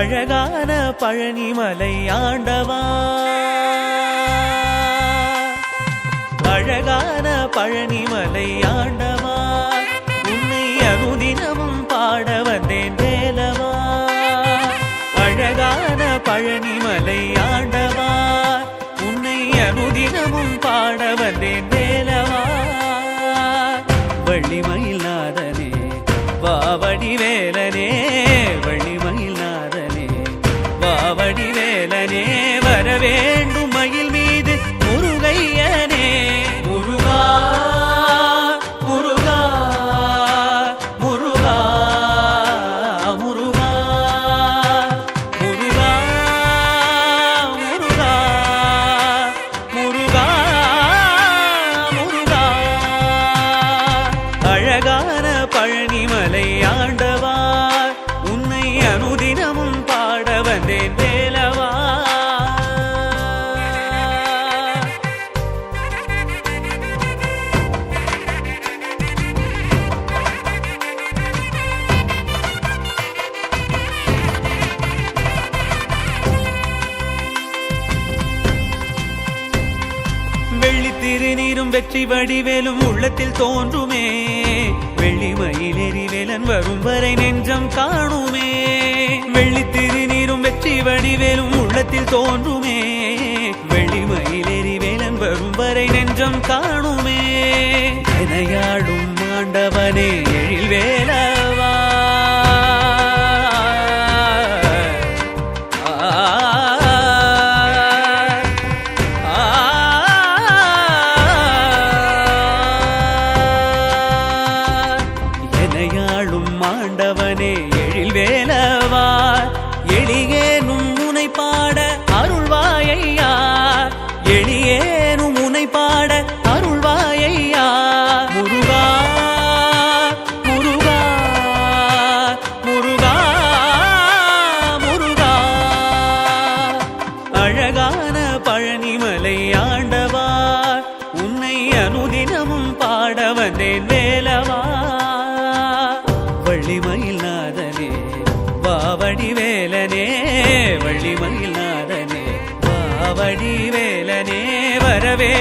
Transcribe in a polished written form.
அழகான பழனிமலை ஆண்டவா, அழகான பழனிமலை ஆண்டவா, உன்னை அனுதினமும் பாட வந்தேன் வேலவா. அழகான பழனிமலை ஆண்டவா, உன்னை அனுதினமும் பாட வந்தேன் வேலவா. வள்ளிமயில் நாதனே வாவடி வேலனே, வள்ளிமயில் நாதனே வாவடி வேலனே, வரவேண்டும் மயில் மீது முருகையனே. முருகா முருகா முருகா முருகா முருகா முருகா முருகா முருகா. அழகான பழனிமலை ஆண்டவா, உன்னை அனுதினமும் பாட வந்தேன் வேலவா. வெள்ளி திருநீரும் வெற்றி வடிவேலும் உள்ளத்தில் தோன்றுமே, வெள்ளி மயிலேறி வேலன் வரும் வரை நெஞ்சம் காணுமே. வெள்ளி திருநீரும் வெற்றி வடிவேலும் உள்ளத்தில் தோன்றுமே, வெள்ளி மயிலேறி வேலன் வரும் வரை நெஞ்சம் காணுமே. எனையாடும் ஆண்டவனே எழில் வேலவா, ஆண்டவனே எழில் வேலவா, எளியேனும் உனை பாட அருள்வாயையா, எளியேனும் உனை பாட அருள்வாயையா. முருகா முருகா முருகா முருகா. அழகான பழனிமலை ஆண்டவா, உன்னை அனுதினமும் பாட வந்தேன் வேலவா. வள்ளிமயில் நாதனே வாவடி வேலனே, வள்ளிமயில் நாதனே வாவடி வேலனே, வரவே